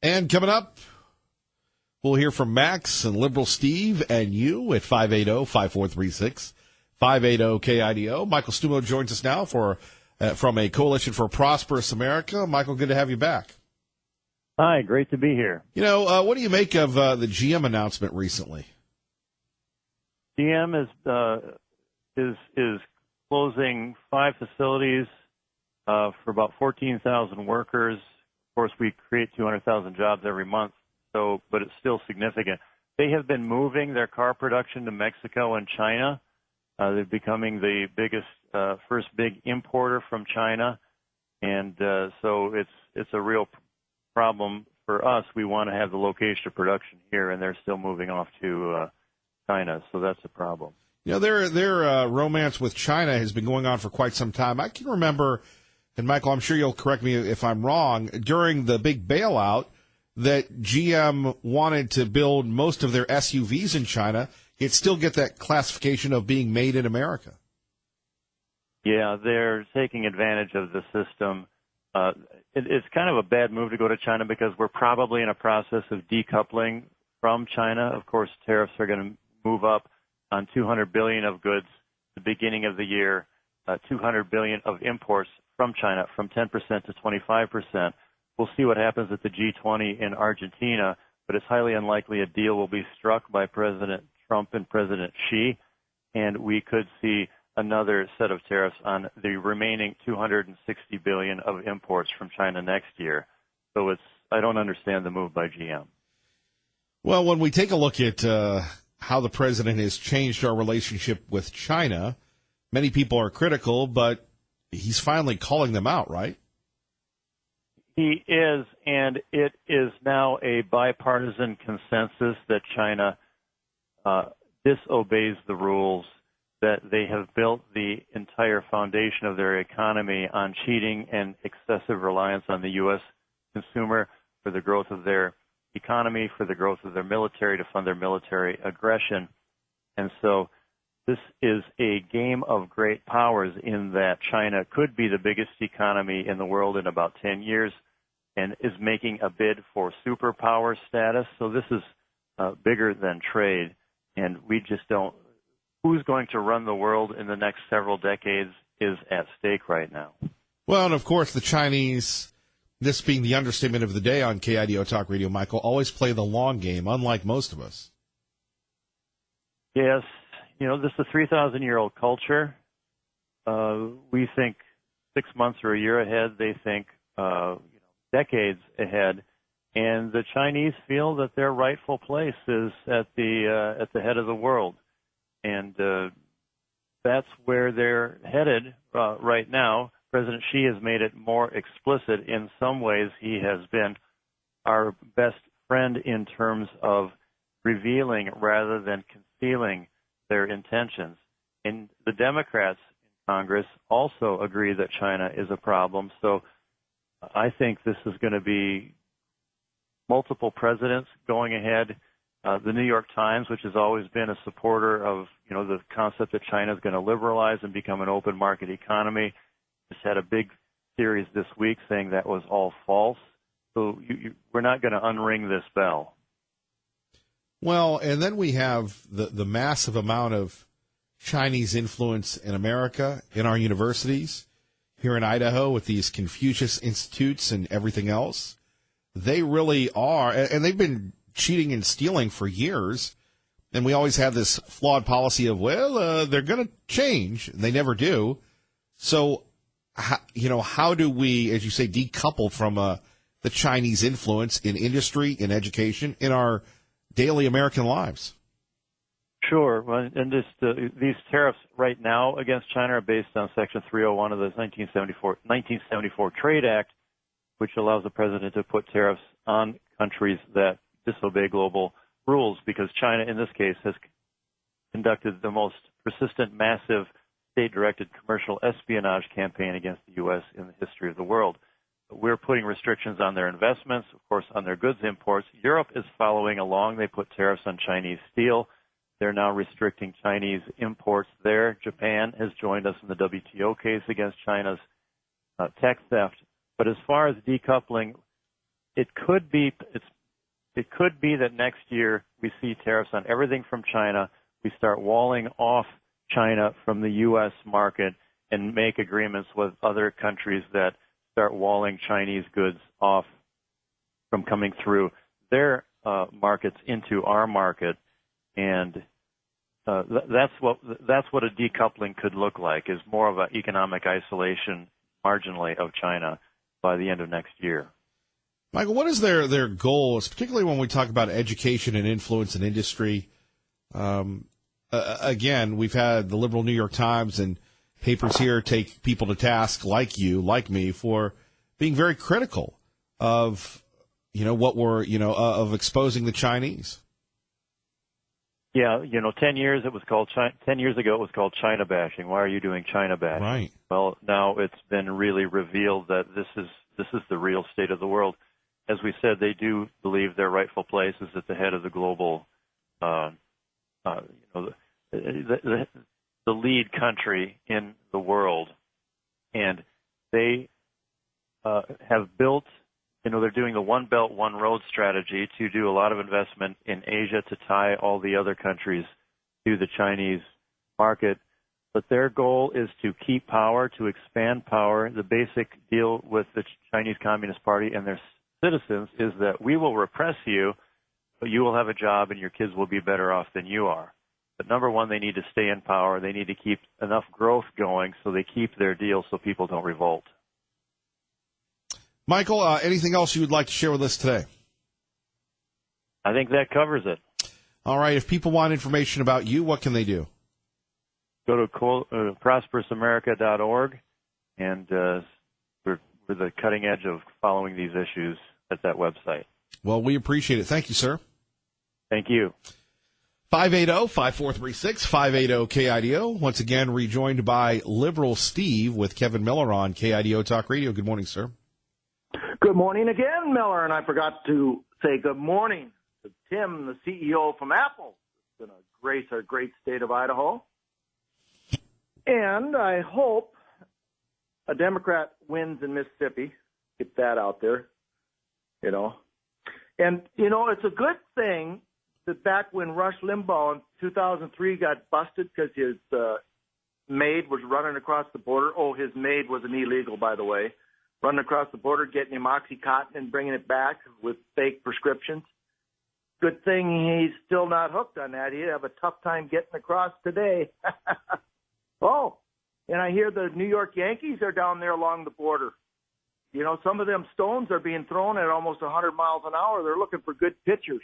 And coming up, we'll hear from Max and Liberal Steve and you at 580-5436, 580-KIDO. Michael Stumo joins us now from a Coalition for a Prosperous America. Michael, good to have you back. Hi, great to be here. What do you make of the GM announcement recently? GM is closing 5 facilities for about 14,000 workers. Of course, we create 200,000 jobs every month, but it's still significant. They have been moving their car production to Mexico and China. They're becoming the biggest, first big importer from China, and so it's a real problem for us. We want to have the location of production here, and they're still moving off to China, so that's a problem. Their romance with China has been going on for quite some time. I can remember, and Michael, I'm sure you'll correct me if I'm wrong, during the big bailout that GM wanted to build most of their SUVs in China, yet still get that classification of being made in America. Yeah, they're taking advantage of the system. It's kind of a bad move to go to China because we're probably in a process of decoupling from China. Of course, tariffs are going to move up on $200 billion of goods at the beginning of the year, $200 billion of imports from China from 10% to 25%. We'll see what happens at the G20 in Argentina, but it's highly unlikely a deal will be struck by President Trump and President Xi, and we could see another set of tariffs on the remaining $260 billion of imports from China next year. So I don't understand the move by GM. Well, when we take a look at how the president has changed our relationship with China, many people are critical, but he's finally calling them out, right? He is, and it is now a bipartisan consensus that China disobeys the rules, that they have built the entire foundation of their economy on cheating and excessive reliance on the U.S. consumer for the growth of their economy, for the growth of their military, to fund their military aggression. And so this is a game of great powers in that China could be the biggest economy in the world in about 10 years and is making a bid for superpower status. So this is bigger than trade, and we just don't. Who's going to run the world in the next several decades is at stake right now. Well, and of course the Chinese, this being the understatement of the day on KIDO Talk Radio, Michael, always play the long game, unlike most of us. Yes. This is a 3,000-year-old culture. We think 6 months or a year ahead. They think, decades ahead. And the Chinese feel that their rightful place is at the head of the world. And that's where they're headed right now. President Xi has made it more explicit. In some ways, he has been our best friend in terms of revealing rather than concealing their intentions. And the Democrats in Congress also agree that China is a problem. So I think this is going to be multiple presidents going ahead. The New York Times, which has always been a supporter of, the concept that China is going to liberalize and become an open market economy, just had a big series this week saying that was all false. So we're not going to unring this bell. Well, and then we have the massive amount of Chinese influence in America, in our universities, here in Idaho with these Confucius Institutes and everything else. They really are, and they've been cheating and stealing for years. And we always have this flawed policy of, they're going to change. And they never do. So, how do we, as you say, decouple from the Chinese influence in industry, in education, in our daily American lives? Sure. Well, and these tariffs right now against China are based on Section 301 of the 1974 Trade Act, which allows the president to put tariffs on countries that disobey global rules, because China, in this case, has conducted the most persistent, massive, state-directed commercial espionage campaign against the U.S. in the history of the world. We're putting restrictions on their investments, of course, on their goods imports. Europe is following along. They put tariffs on Chinese steel. They're now restricting Chinese imports there. Japan has joined us in the WTO case against China's tech theft. But as far as decoupling, it could be that next year we see tariffs on everything from China. We start walling off China from the U.S. market and make agreements with other countries that start walling Chinese goods off from coming through their markets into our market, and that's what a decoupling could look like, is more of an economic isolation marginally of China by the end of next year. Michael, what is their goals, particularly when we talk about education and influence in industry? Again, we've had the liberal New York Times and papers here take people to task like you, like me, for being very critical of, what we're, of exposing the Chinese. Yeah, 10 years ago it was called China bashing. Why are you doing China bashing? Right. Well, now it's been really revealed that this is the real state of the world. As we said, they do believe their rightful place is at the head of the global, the lead country in the world, and they have built. They're doing the One Belt, One Road strategy to do a lot of investment in Asia to tie all the other countries to the Chinese market. But their goal is to keep power, to expand power. The basic deal with the Chinese Communist Party and their citizens is that we will repress you, but you will have a job and your kids will be better off than you are. But number one, they need to stay in power. They need to keep enough growth going so they keep their deal so people don't revolt. Michael, anything else you would like to share with us today? I think that covers it. All right. If people want information about you, what can they do? Go to prosperousamerica.org, and we're the cutting edge of following these issues at that website. Well, we appreciate it. Thank you, sir. Thank you. 580-5436, 580-KIDO. Once again, rejoined by Liberal Steve with Kevin Miller on KIDO Talk Radio. Good morning, sir. Good morning again, Miller. And I forgot to say good morning to Tim, the CEO from Apple. It's been our great state of Idaho. And I hope a Democrat wins in Mississippi. Get that out there, And, it's a good thing that back when Rush Limbaugh in 2003 got busted because his maid was running across the border. Oh, his maid was an illegal, by the way. Running across the border, getting him OxyContin and bringing it back with fake prescriptions. Good thing he's still not hooked on that. He'd have a tough time getting across today. Oh, and I hear the New York Yankees are down there along the border. Some of them stones are being thrown at almost 100 miles an hour. They're looking for good pitchers.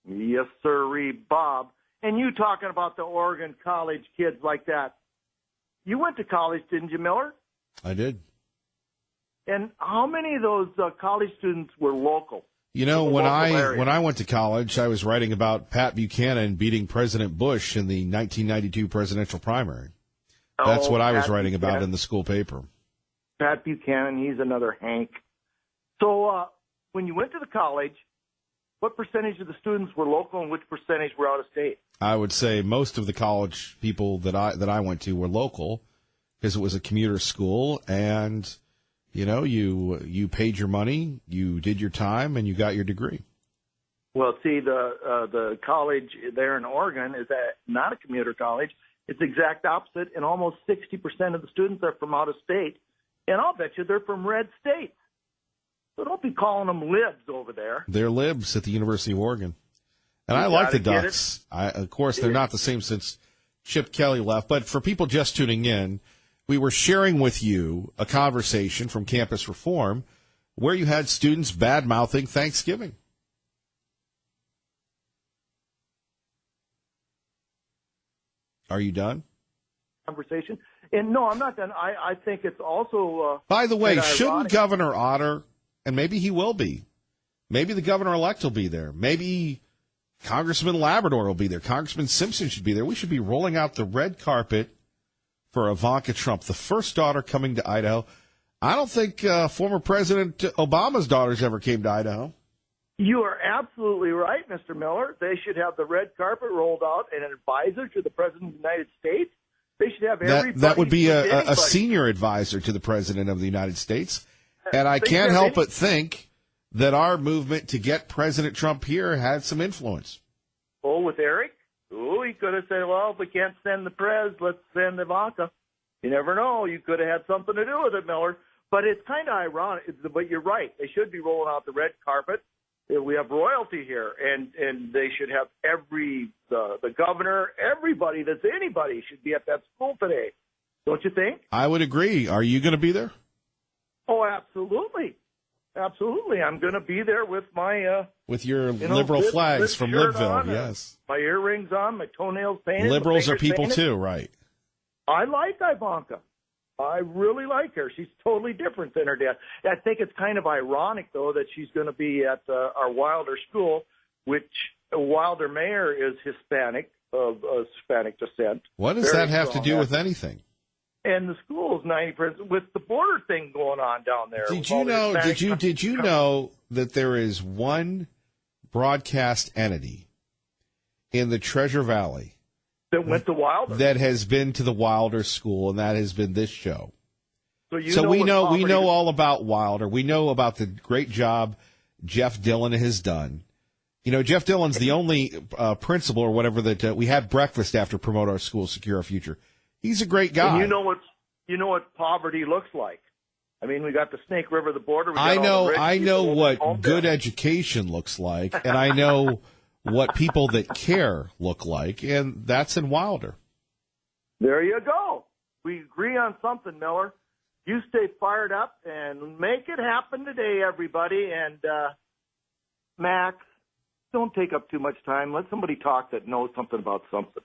Yes, sirree, Bob. And you talking about the Oregon college kids like that. You went to college, didn't you, Miller? I did. And how many of those college students were local? When I went to college, I was writing about Pat Buchanan beating President Bush in the 1992 presidential primary. That's what I was writing about in the school paper. Pat Buchanan, he's another Hank. So when you went to the college, what percentage of the students were local and which percentage were out of state? I would say most of the college people that I went to were local because it was a commuter school, and you paid your money, you did your time, and you got your degree. Well, see, the college there in Oregon is not a commuter college. It's the exact opposite, and almost 60% of the students are from out of state, and I'll bet you they're from red states. So don't be calling them libs over there. They're libs at the University of Oregon. And I like the Ducks. Of course, they're not the same since Chip Kelly left, but for people just tuning in, we were sharing with you a conversation from Campus Reform where you had students bad-mouthing Thanksgiving. Are you done? Conversation. And no, I'm not done. I think it's also... By the way, shouldn't Governor Otter, and maybe he will be, maybe the governor-elect will be there, maybe Congressman Labrador will be there, Congressman Simpson should be there. We should be rolling out the red carpet for Ivanka Trump, the first daughter coming to Idaho. I don't think former President Obama's daughters ever came to Idaho. You are absolutely right, Mr. Miller. They should have the red carpet rolled out and an advisor to the President of the United States. They should have everybody. That would be a senior advisor to the President of the United States. And I can't help but think that our movement to get President Trump here had some influence. Oh, with Eric? Oh, he could have said, well, if we can't send the prez, let's send Ivanka. You never know. You could have had something to do with it, Miller. But it's kind of ironic. But you're right. They should be rolling out the red carpet. We have royalty here, and they should have the governor, everybody that's anybody should be at that school today. Don't you think? I would agree. Are you going to be there? Oh, absolutely. Absolutely. I'm going to be there with my... with your liberal flags from Libville, yes. My earrings on, my toenails painted. Liberals are people too, right? I like Ivanka. I really like her. She's totally different than her dad. I think it's kind of ironic, though, that she's going to be at our Wilder school, which Wilder mayor is Hispanic, of Hispanic descent. What does that have to do with anything? And the school is 90% with the border thing going on down there. Did you know? Did you know that there is one broadcast entity in the Treasure Valley that went to Wilder, that has been to the Wilder school, and that has been this show? So we know all about Wilder. We know about the great job Jeff Dillon has done. You know, Jeff Dillon's the only principal or whatever that we had breakfast after Promote Our School, Secure Our Future. He's a great guy. And you know what poverty looks like. I mean, we got the Snake River, the border. I know what good education looks like, and I know what people that care look like, and that's in Wilder. There you go. We agree on something, Miller. You stay fired up and make it happen today, everybody. And Max, don't take up too much time. Let somebody talk that knows something about something.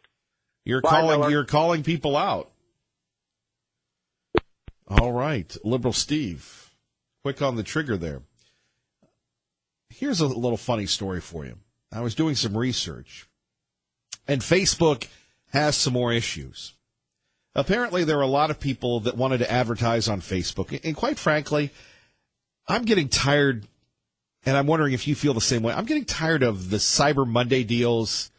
You're calling people out. All right, Liberal Steve, quick on the trigger there. Here's a little funny story for you. I was doing some research, and Facebook has some more issues. Apparently, there are a lot of people that wanted to advertise on Facebook, and quite frankly, I'm getting tired, and I'm wondering if you feel the same way. I'm getting tired of the Cyber Monday deals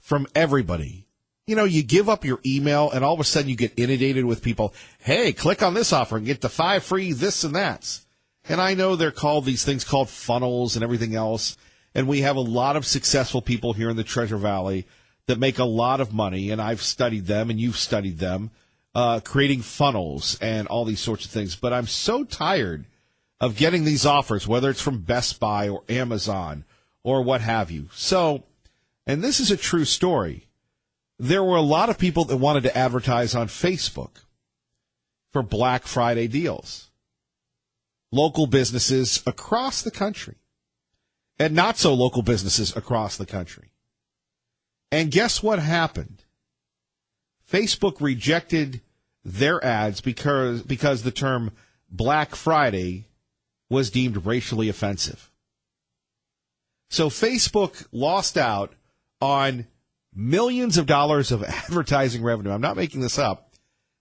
from everybody. You know, you give up your email, and all of a sudden you get inundated with people, hey, click on this offer and get the 5 free this and that. And I know they're called these things called funnels and everything else, and we have a lot of successful people here in the Treasure Valley that make a lot of money, and I've studied them, and you've studied them, creating funnels and all these sorts of things. But I'm so tired of getting these offers, whether it's from Best Buy or Amazon or what have you. So, and this is a true story. There were a lot of people that wanted to advertise on Facebook for Black Friday deals. Local businesses across the country and not so local businesses across the country. And guess what happened? Facebook rejected their ads because the term Black Friday was deemed racially offensive. So Facebook lost out on millions of dollars of advertising revenue. I'm not making this up,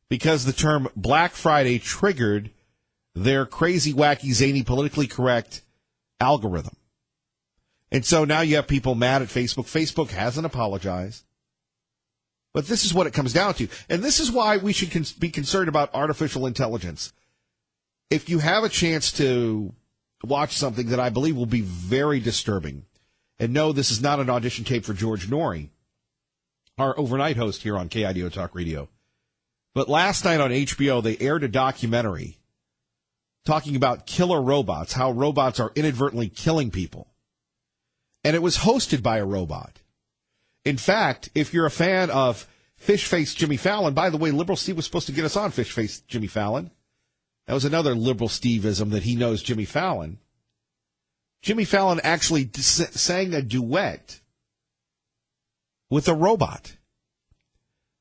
because the term Black Friday triggered their crazy, wacky, zany, politically correct algorithm. And so now you have people mad at Facebook. Facebook hasn't apologized. But this is what it comes down to. And this is why we should be concerned about artificial intelligence. If you have a chance to watch something that I believe will be very disturbing, and no, this is not an audition tape for George Norrie, our overnight host here on KIDO Talk Radio. But last night on HBO, they aired a documentary talking about killer robots, how robots are inadvertently killing people. And it was hosted by a robot. In fact, if you're a fan of Fish Face Jimmy Fallon, by the way, Liberal Steve was supposed to get us on Fish Face Jimmy Fallon. That was another Liberal Steveism, that he knows Jimmy Fallon. Jimmy Fallon actually sang a duet with a robot.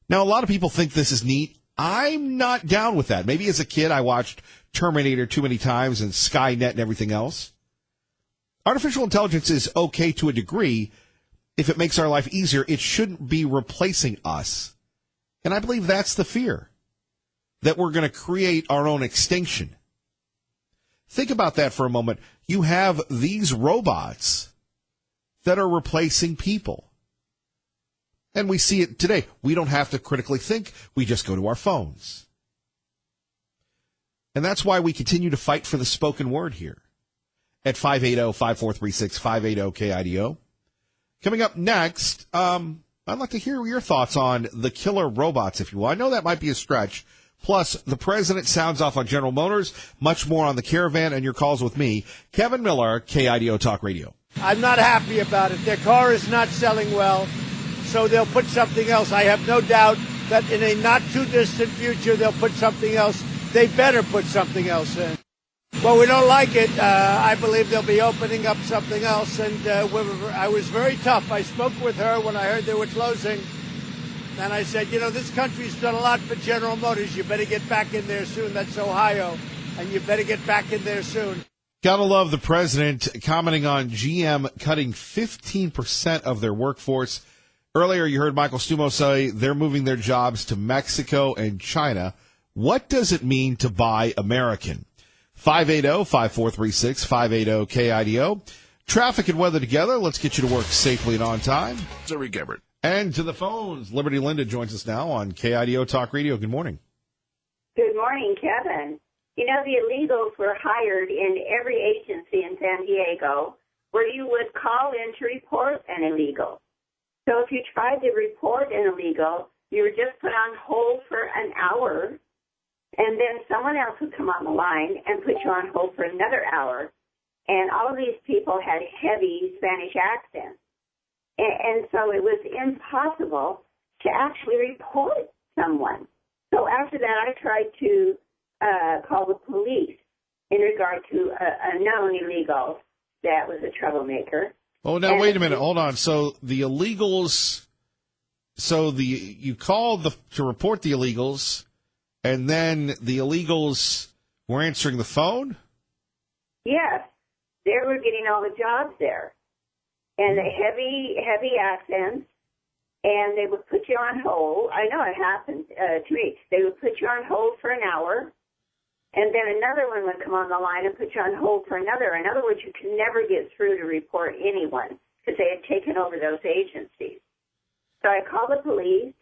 Now, a lot of people think this is neat. I'm not down with that. Maybe as a kid I watched Terminator too many times and Skynet and everything else. Artificial intelligence is okay to a degree. If it makes our life easier, it shouldn't be replacing us. And I believe that's the fear, that we're going to create our own extinction. Think about that for a moment. You have these robots that are replacing people. And we see it today. We don't have to critically think. We just go to our phones. And that's why we continue to fight for the spoken word here. at 580-5436, 580-KIDO. Coming up next, I'd like to hear your thoughts on the killer robots, if you will. I know that might be a stretch. Plus, the president sounds off on General Motors. Much more on the Caravan and your calls with me, Kevin Miller, KIDO Talk Radio. I'm not happy about it. Their car is not selling well, so they'll put something else. I have no doubt that in a not-too-distant future, they'll put something else. They better put something else in. Well, we don't like it. I believe they'll be opening up something else, and I was very tough. I spoke with her when I heard they were closing, and I said, this country's done a lot for General Motors. You better get back in there soon. That's Ohio, and you better get back in there soon. Gotta love the president commenting on GM cutting 15% of their workforce. Earlier, you heard Michael Stumo say they're moving their jobs to Mexico and China. What does it mean to buy American? 580-5436, 580-KIDO. Traffic and weather together. Let's get you to work safely and on time. Sir Gabbard. And to the phones. Liberty Linda joins us now on KIDO Talk Radio. Good morning. Good morning, Kevin. The illegals were hired in every agency in San Diego where you would call in to report an illegal. So if you tried to report an illegal, you were just put on hold for an hour, and then someone else would come on the line and put you on hold for another hour. And all of these people had heavy Spanish accents. And so it was impossible to actually report someone. So after that, I tried to call the police in regard to a known illegal that was a troublemaker. Oh, now wait a minute. Hold on. So the illegals, you called to report the illegals, and then the illegals were answering the phone? Yes. They were getting all the jobs there. And the heavy accents, and they would put you on hold. I know it happened to me. They would put you on hold for an hour, and then another one would come on the line and put you on hold for another. In other words, you could never get through to report anyone because they had taken over those agencies. So I called the police,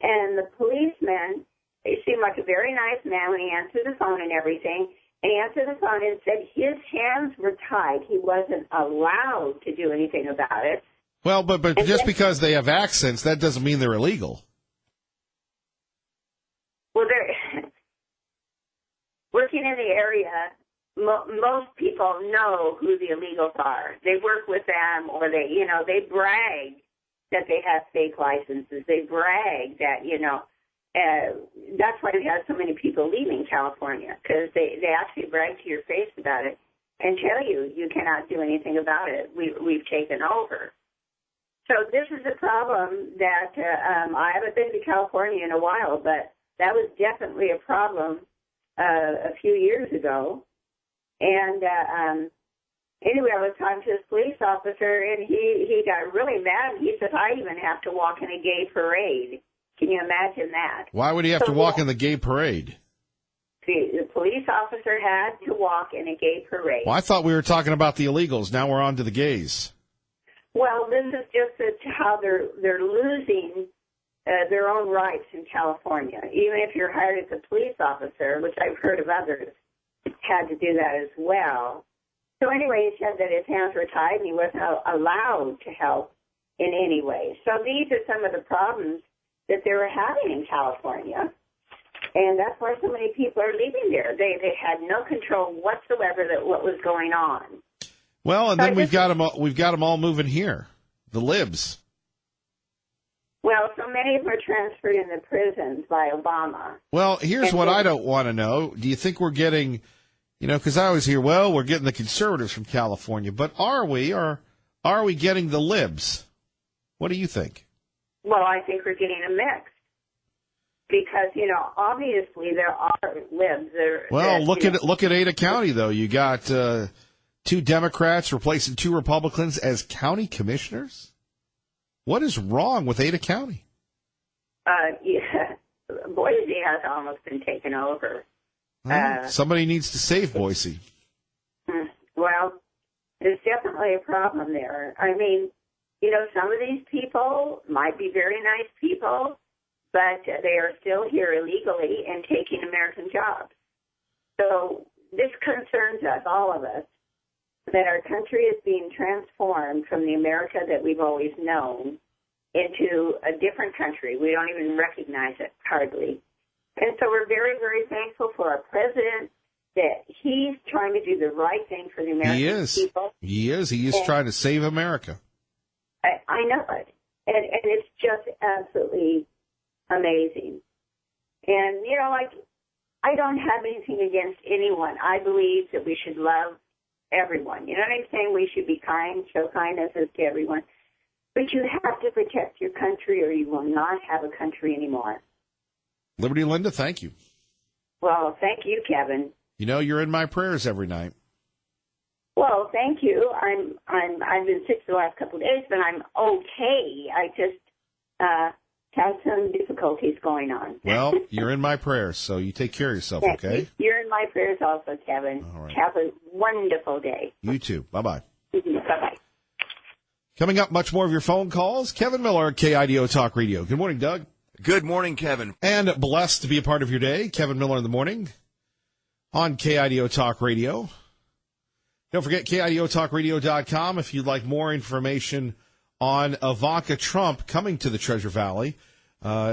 and the policeman, he seemed like a very nice man when he answered the phone and everything. And he answered the phone and said his hands were tied. He wasn't allowed to do anything about it. Well, but just because they have accents, that doesn't mean they're illegal. Well, they're working in the area. Most people know who the illegals are. They work with them, or they brag that they have fake licenses. They brag that, that's why we have so many people leaving California, because they actually brag to your face about it and tell you cannot do anything about it. We've taken over. So this is a problem that I haven't been to California in a while, but that was definitely a problem a few years ago. And anyway, I was talking to this police officer, and he got really mad. He said, I even have to walk in a gay parade. Can you imagine that? Why would he have to walk in the gay parade? The police officer had to walk in a gay parade. Well, I thought we were talking about the illegals. Now we're on to the gays. Well, this is just how they're losing their own rights in California. Even if you're hired as a police officer, which I've heard of others, had to do that as well. So anyway, he said that his hands were tied and he wasn't allowed to help in any way. So these are some of the problems that they were having in California, and that's why so many people are leaving there. They had no control whatsoever that what was going on. Well, and then we've got them all moving here, the libs. Well, so many of them are transferred in the prisons by Obama. Well, here's what I don't want to know. Do you think we're getting, because I always hear, well, we're getting the conservatives from California, but are we, or are we getting the libs? What do you think? Well, I think we're getting a mix because, obviously there are libs. Look at Ada County, though. You got 2 Democrats replacing 2 Republicans as county commissioners. What is wrong with Ada County? Yeah, Boise has almost been taken over. Somebody needs to save Boise. Well, there's definitely a problem there. I mean, some of these people might be very nice people, but they are still here illegally and taking American jobs. So this concerns us, all of us. that our country is being transformed from the America that we've always known into a different country. We don't even recognize it hardly. And so we're very, very thankful for our president that he's trying to do the right thing for the American people. He is trying to save America. I know it. And it's just absolutely amazing. And, you know, like, I don't have anything against anyone. I believe that we should love everyone. You know what I'm saying? We should be kind, show kindness to everyone. But you have to protect your country or you will not have a country anymore. Liberty Linda, thank you. Well, thank you, Kevin. You know, you're in my prayers every night. Well, thank you. I've been sick the last couple of days, but I'm okay. I just have some difficulties going on. Well, you're in my prayers, so you take care of yourself, Thank okay? you. You're in my prayers also, Kevin. All right. Have a wonderful day. You too. Bye-bye. Bye-bye. Coming up, much more of your phone calls. Kevin Miller, KIDO Talk Radio. Good morning, Doug. Good morning, Kevin. And blessed to be a part of your day. Kevin Miller in the morning on KIDO Talk Radio. Don't forget KIDOTalkRadio.com if you'd like more information on Ivanka Trump coming to the Treasure Valley.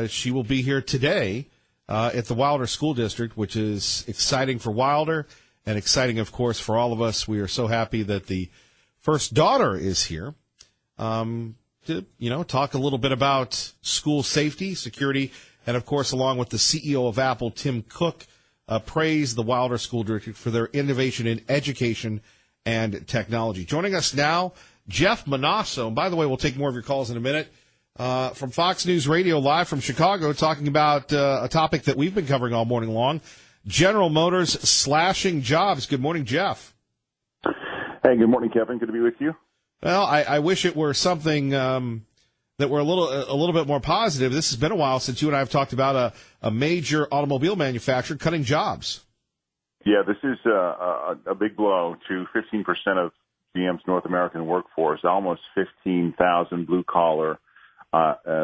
She will be here today at the Wilder School District, which is exciting for Wilder and exciting, of course, for all of us. We are so happy that the first daughter is here to, talk a little bit about school safety, security, and, of course, along with the CEO of Apple, Tim Cook, praised the Wilder School District for their innovation in education and technology. Joining us now, Jeff Monosso. And by the way, we'll take more of your calls in a minute. From Fox News Radio, live from Chicago, talking about a topic that we've been covering all morning long, General Motors slashing jobs. Good morning, Jeff. Hey, good morning, Kevin. Good to be with you. Well, I wish it were something that were a little bit more positive. This has been a while since you and I have talked about a major automobile manufacturer cutting jobs. Yeah, this is a big blow to 15% of GM's North American workforce, almost 15,000 blue-collar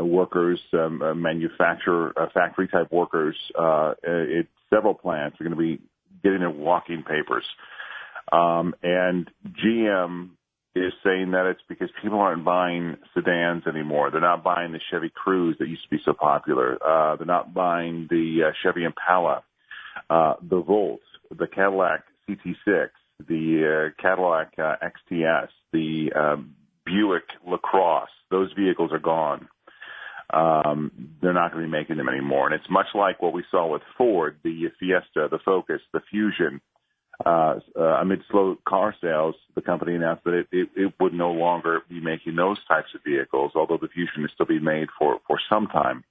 workers, manufacturer, factory-type workers. Several plants are going to be getting their walking papers. And GM is saying that it's because people aren't buying sedans anymore. They're not buying the Chevy Cruze that used to be so popular. They're not buying the Chevy Impala, the Volt, the Cadillac CT6, the Cadillac XTS, the Buick LaCrosse. Those vehicles are gone. They're not going to be making them anymore. And it's much like what we saw with Ford, the Fiesta, the Focus, the Fusion. Amid slow car sales, the company announced that it would no longer be making those types of vehicles, although the Fusion is still being made for some time.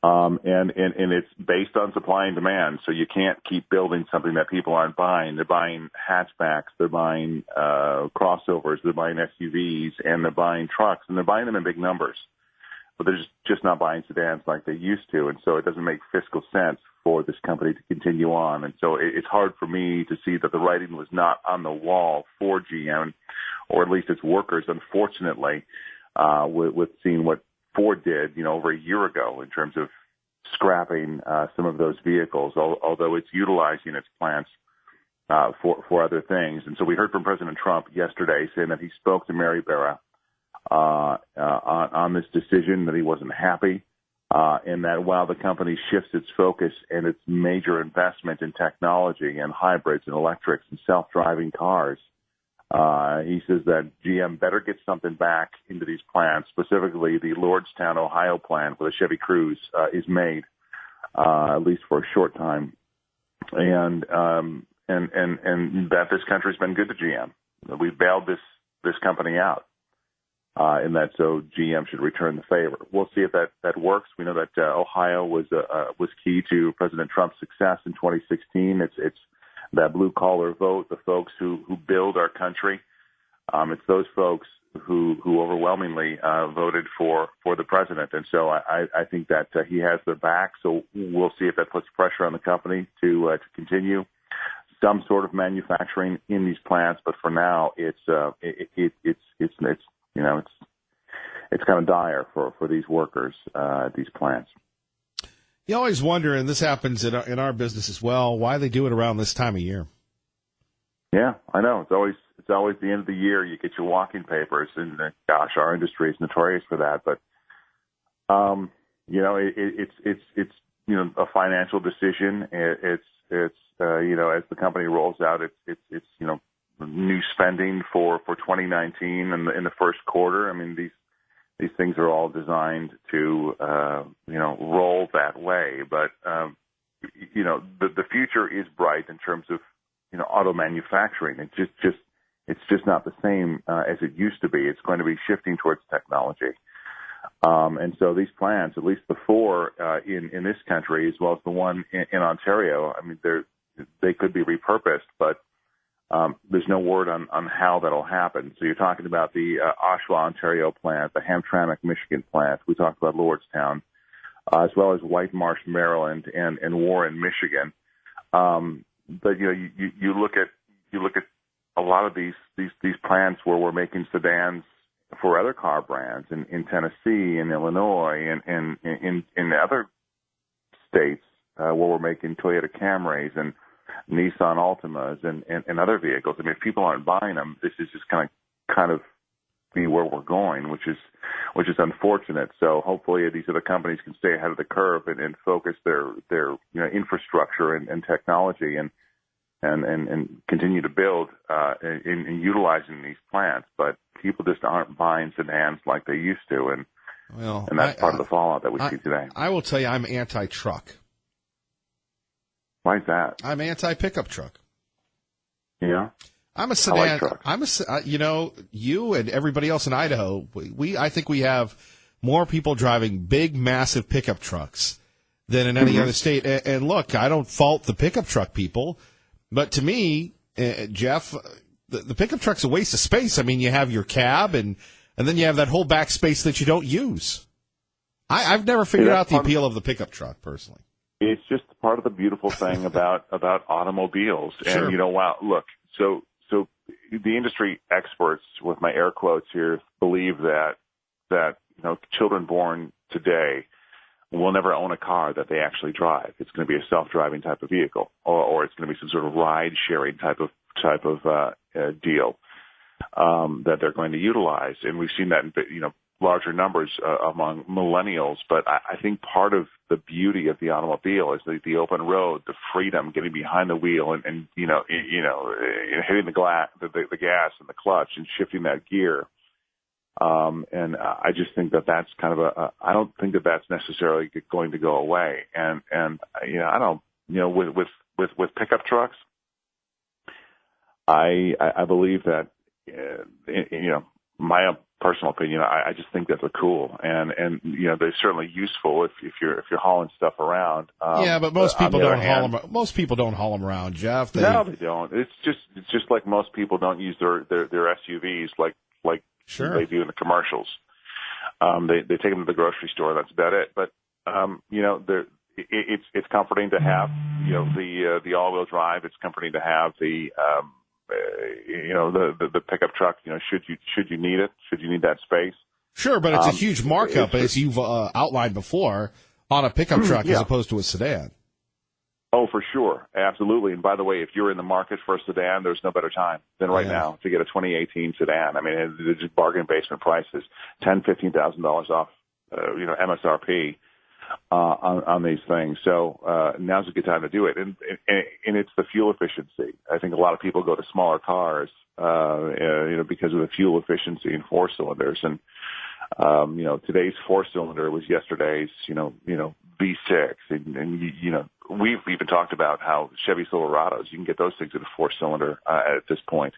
And it's based on supply and demand, so you can't keep building something that people aren't buying. They're buying hatchbacks, they're buying crossovers, they're buying SUVs, and they're buying trucks, and they're buying them in big numbers. But they're just not buying sedans like they used to, and so it doesn't make fiscal sense for this company to continue on. And so it's hard for me to see that the writing was not on the wall for GM, or at least its workers, unfortunately, with seeing what Ford did, over a year ago in terms of scrapping some of those vehicles, although it's utilizing its plants for other things. And so we heard from President Trump yesterday saying that he spoke to Mary Barra on this decision, that he wasn't happy, and that while the company shifts its focus and its major investment in technology and hybrids and electrics and self-driving cars, he says that GM better get something back into these plants, specifically the Lordstown, Ohio plant where the Chevy Cruze is made, at least for a short time, and that this country's been good to GM. We've bailed this company out. And that so GM should return the favor. We'll see if that works. We know that Ohio was key to President Trump's success in 2016. It's that blue collar vote, the folks who build our country. It's those folks who overwhelmingly voted for the president, and so I think that he has their back. So we'll see if that puts pressure on the company to continue some sort of manufacturing in these plants. But for now, it's kind of dire for these workers at these plants. You always wonder, and this happens in our business as well, why they do it around this time of year. Yeah, I know. It's always the end of the year. You get your walking papers, and gosh, our industry is notorious for that. But it's a financial decision. It's as the company rolls out it's new spending for 2019 and in the first quarter. I mean, these things are all designed to roll that way. But the future is bright in terms of auto manufacturing. It's just not the same as it used to be. It's going to be shifting towards technology. And so these plants, at least the four in this country, as well as the one in Ontario, I mean, they could be repurposed, but there's no word on how that'll happen. So you're talking about the Oshawa, Ontario plant, the Hamtramck, Michigan plant. We talked about Lordstown, as well as White Marsh, Maryland, and Warren, Michigan. But you look at a lot of these plants where we're making sedans for other car brands in Tennessee and Illinois and in other states where we're making Toyota Camrys and Nissan Altimas and other vehicles. I mean, if people aren't buying them, this is just kind of be where we're going, which is unfortunate. So hopefully these other companies can stay ahead of the curve and focus their infrastructure and technology and continue to build in utilizing these plants. But people just aren't buying sedans like they used to, and that's part of the fallout that we see today. I will tell you, I'm anti-truck. Why is that? I'm anti-pickup truck. Yeah. I'm a sedan. I like trucks. You and everybody else in Idaho, I think we have more people driving big, massive pickup trucks than in any other state. And look, I don't fault the pickup truck people, but to me, Jeff, the pickup truck's a waste of space. I mean, you have your cab and then you have that whole back space that you don't use. I've never figured out the appeal of the pickup truck personally. It's just part of the beautiful thing about automobiles. Sure. And wow, look, so the industry experts, with my air quotes here, believe that children born today will never own a car that they actually drive. It's going to be a self-driving type of vehicle, or it's going to be some sort of ride-sharing type of deal that they're going to utilize. And we've seen that in larger numbers among millennials. But I think part of the beauty of the automobile is the open road, the freedom, getting behind the wheel and hitting the gas and the clutch and shifting that gear. And I just think that's kind of I don't think that's necessarily going to go away. And I don't, with pickup trucks, I believe that, my own personal opinion, I just think that they're cool and they're certainly useful if you're hauling stuff around. Yeah, but most people don't haul them. Most people don't haul them around, Jeff. No, they don't. It's just like most people don't use their SUVs like sure. they do in the commercials. They take them to the grocery store. That's about it. But it's comforting to have the all-wheel drive. It's comforting to have the pickup truck. Should you need it? Should you need that space? Sure, but it's a huge markup, as you've outlined before, on a pickup truck as opposed to a sedan. Oh, for sure. Absolutely. And by the way, if you're in the market for a sedan, there's no better time than right now to get a 2018 sedan. I mean, the just bargain basement prices, $10,000, $15,000 off, MSRP on these things. So now's a good time to do it. And it's the fuel efficiency. I think a lot of people go to smaller cars, because of the fuel efficiency in four cylinders. And today's four cylinder was yesterday's, V6. And we've even talked about how Chevy Silverados, you can get those things in a four cylinder at this point,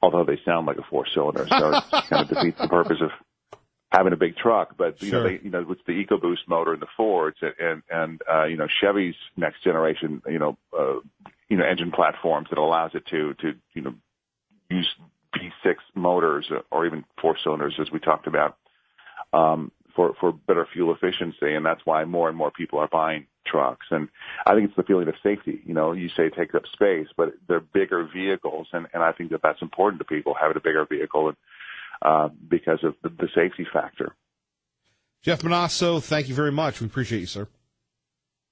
although they sound like a four cylinder. So it kind of defeats the purpose of having a big truck. But, sure. With the EcoBoost motor in the Fords and Chevy's next generation, engine platforms that allows it to use V6 motors or even four cylinders, as we talked about, for better fuel efficiency. And that's why more and more people are buying trucks. And I think it's the feeling of safety. You say it takes up space, but they're bigger vehicles. And I think that's important to people, having a bigger vehicle because of the safety factor. Jeff Monosso, thank you very much. We appreciate you, sir.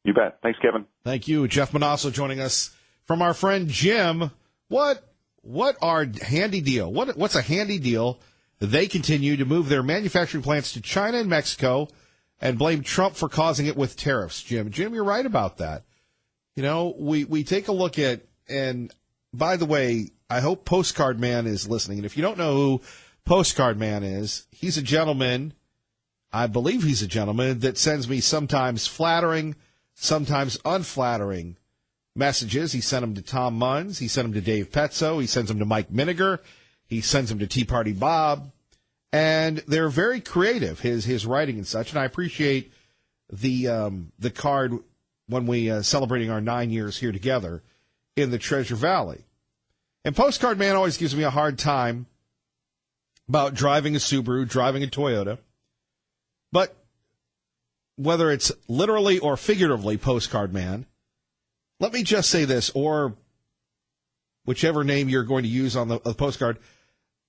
You bet. Thanks, Kevin. Thank you. Jeff Monosso joining us from our friend Jim. What What are handy deal? What's a handy deal? They continue to move their manufacturing plants to China and Mexico and blame Trump for causing it with tariffs. Jim, you're right about that. You know, we take a look at, and by the way, I hope Postcard Man is listening. And if you don't know who Postcard Man is, he's a gentleman. I believe he's a gentleman that sends me sometimes flattering, sometimes unflattering messages. He sent them to Tom Munns. He sent them to Dave Petzo. He sends them to Mike Miniger. He sends them to Tea Party Bob. And they're very creative, his writing and such. And I appreciate the card when we celebrating our 9 years here together in the Treasure Valley. And Postcard Man always gives me a hard time about driving a Subaru, driving a Toyota. But whether it's literally or figuratively, Postcard Man, let me just say this, or whichever name you're going to use on the postcard,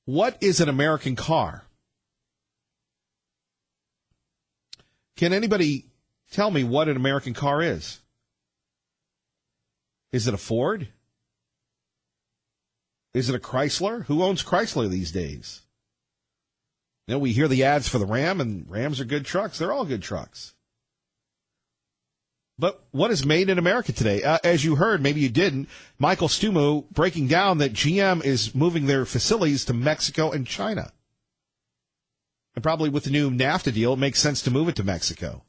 what is an American car? Can anybody tell me what an American car is? Is it a Ford? Is it a Chrysler? Who owns Chrysler these days? You know, we hear the ads for the Ram, and Rams are good trucks. They're all good trucks. But what is made in America today? As you heard, maybe you didn't, Michael Stumu breaking down that GM is moving their facilities to Mexico and China. And probably with the new NAFTA deal, it makes sense to move it to Mexico.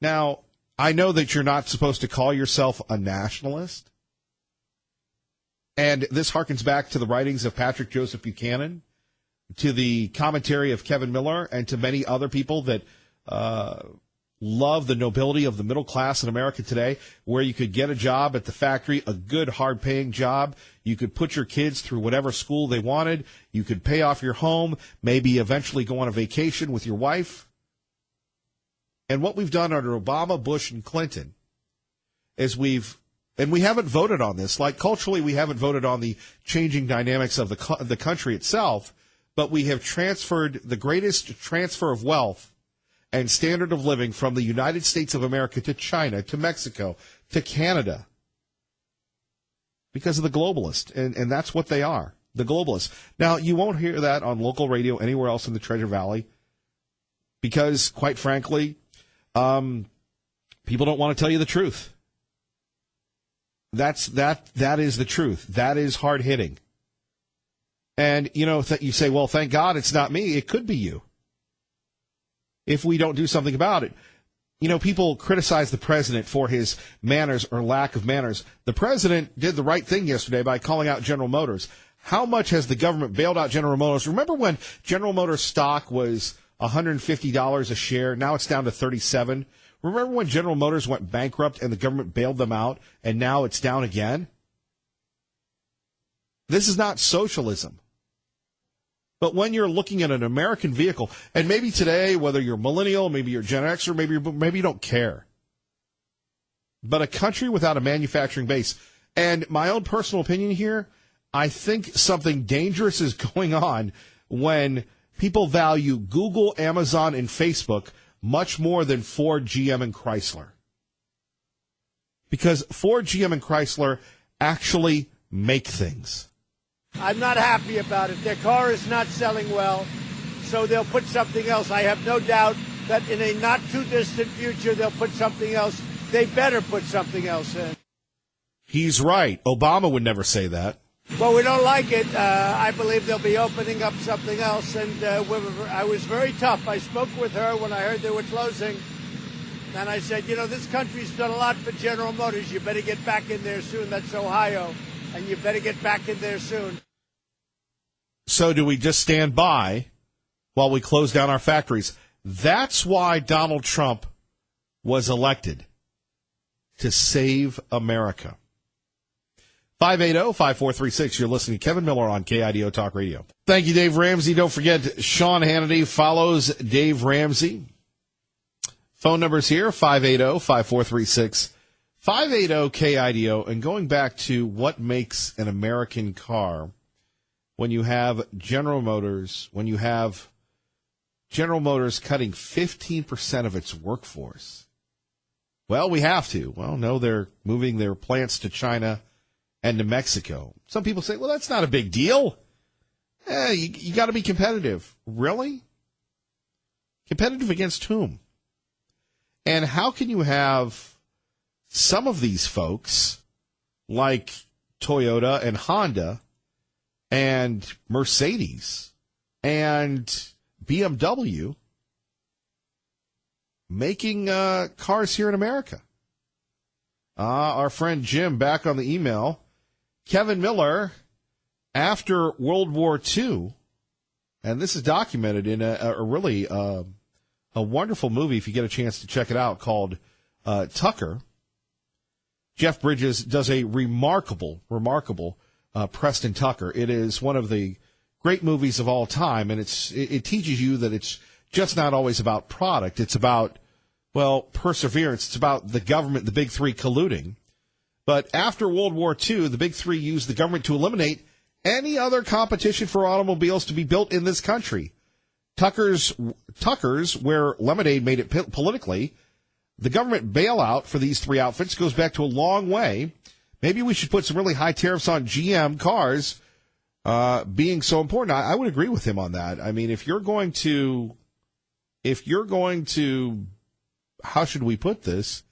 Now, I know that you're not supposed to call yourself a nationalist. And this harkens back to the writings of Patrick Joseph Buchanan, to the commentary of Kevin Miller, and to many other people that love the nobility of the middle class in America today, where you could get a job at the factory, a good, hard-paying job. You could put your kids through whatever school they wanted. You could pay off your home, maybe eventually go on a vacation with your wife. And what we've done under Obama, Bush, and Clinton is we haven't voted on this. Like culturally, we haven't voted on the changing dynamics of the country itself, but we have transferred the greatest transfer of wealth and standard of living from the United States of America to China, to Mexico, to Canada, because of the globalists, and that's what they are, the globalists. Now, you won't hear that on local radio anywhere else in the Treasure Valley, because, quite frankly, people don't want to tell you the truth. That is the truth. That is hard-hitting. And, you know, you say, well, thank God it's not me. It could be you if we don't do something about it. You know, people criticize the president for his manners or lack of manners. The president did the right thing yesterday by calling out General Motors. How much has the government bailed out General Motors? Remember when General Motors stock was $150 a share? Now it's down to $37. Remember when General Motors went bankrupt and the government bailed them out, and now it's down again? This is not socialism. But when you're looking at an American vehicle, and maybe today, whether you're millennial, maybe you're Gen X, or maybe you don't care, but a country without a manufacturing base, and my own personal opinion here, I think something dangerous is going on when people value Google, Amazon, and Facebook much more than Ford, GM, and Chrysler. Because Ford, GM, and Chrysler actually make things. I'm not happy about it. Their car is not selling well, so they'll put something else. I have no doubt that in a not-too-distant future, they'll put something else. They better put something else in. He's right. Obama would never say that. Well, we don't like it. I believe they'll be opening up something else, and I was very tough. I spoke with her when I heard they were closing, and I said, you know, this country's done a lot for General Motors. You better get back in there soon. That's Ohio, and you better get back in there soon. So do we just stand by while we close down our factories? That's why Donald Trump was elected, to save America. 580-5436. You're listening to Kevin Miller on KIDO Talk Radio. Thank you, Dave Ramsey. Don't forget, Sean Hannity follows Dave Ramsey. Phone numbers here, 580-5436. 580-KIDO. And going back to what makes an American car, when you have General Motors, cutting 15% of its workforce. Well, we have to. Well, no, they're moving their plants to China and to Mexico. Some people say, well, that's not a big deal. You got to be competitive. Really? Competitive against whom? And how can you have some of these folks, like Toyota and Honda and Mercedes and BMW, making cars here in America? Our friend Jim back on the email. Kevin Miller, after World War II, and this is documented in a really a wonderful movie, if you get a chance to check it out, called Tucker. Jeff Bridges does a remarkable Preston Tucker. It is one of the great movies of all time, and it teaches you that it's just not always about product. It's about, well, perseverance. It's about the government, the big three, colluding. But after World War II, the big three used the government to eliminate any other competition for automobiles to be built in this country. Tucker's, where Lemonade made it politically, the government bailout for these three outfits goes back to a long way. Maybe we should put some really high tariffs on GM cars being so important. I would agree with him on that. I mean, if you're going to, how should we put this,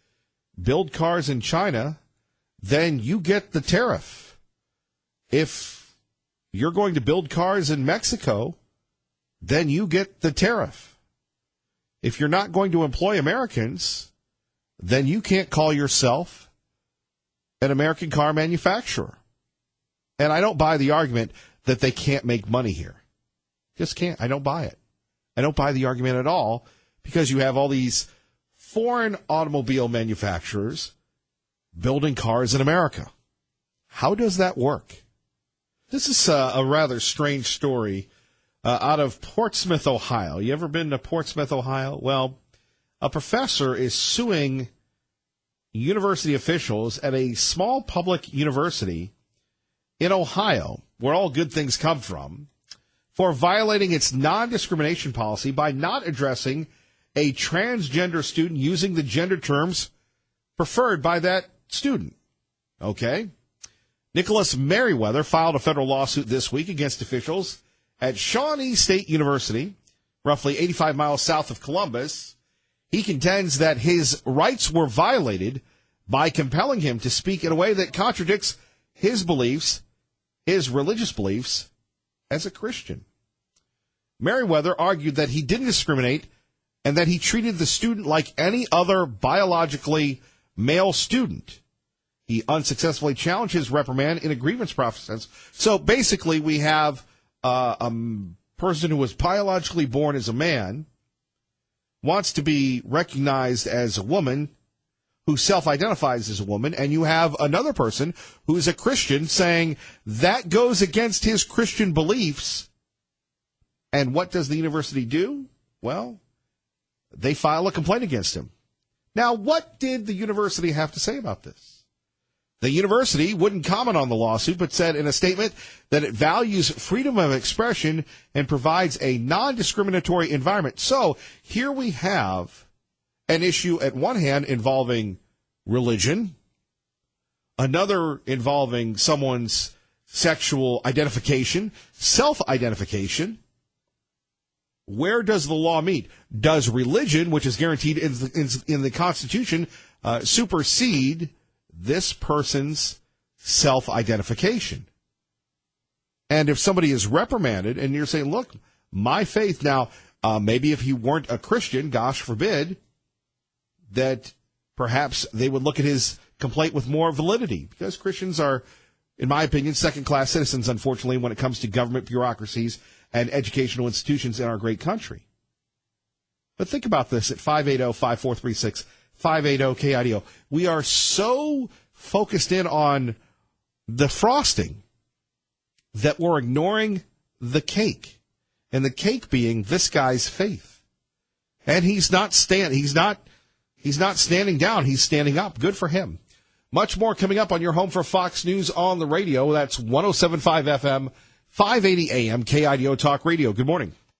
build cars in China, then you get the tariff. If you're going to build cars in Mexico, then you get the tariff. If you're not going to employ Americans, then you can't call yourself an American car manufacturer. And I don't buy the argument that they can't make money here. Just can't. I don't buy it. I don't buy the argument at all, because you have all these foreign automobile manufacturers building cars in America. How does that work? This is a rather strange story out of Portsmouth, Ohio. You ever been to Portsmouth, Ohio? Well, a professor is suing university officials at a small public university in Ohio, where all good things come from, for violating its non-discrimination policy by not addressing a transgender student using the gender terms preferred by that student. Okay? Nicholas Merriweather filed a federal lawsuit this week against officials at Shawnee State University, roughly 85 miles south of Columbus. He contends that his rights were violated by compelling him to speak in a way that contradicts his beliefs, his religious beliefs, as a Christian. Merriweather argued that he didn't discriminate and that he treated the student like any other biologically male student. He unsuccessfully challenged his reprimand in a grievance process. So basically we have a person who was biologically born as a man, wants to be recognized as a woman, who self-identifies as a woman, and you have another person who is a Christian saying that goes against his Christian beliefs. And what does the university do? Well, they file a complaint against him. Now, what did the university have to say about this? The university wouldn't comment on the lawsuit, but said in a statement that it values freedom of expression and provides a non-discriminatory environment. So here we have an issue at one hand involving religion, another involving someone's sexual identification, self-identification. Where does the law meet? Does religion, which is guaranteed in the Constitution, supersede this person's self-identification? And if somebody is reprimanded and you're saying, look, my faith, now, maybe if he weren't a Christian, gosh forbid, that perhaps they would look at his complaint with more validity, because Christians are, in my opinion, second-class citizens, unfortunately, when it comes to government bureaucracies and educational institutions in our great country. But think about this at 580-5436, 580-KIDO. We are so focused in on the frosting that we're ignoring the cake, and the cake being this guy's faith. And he's not standing down, he's standing up. Good for him. Much more coming up on your home for Fox News on the radio. That's 107.5 FM, 580 AM, KIDO Talk Radio. Good morning.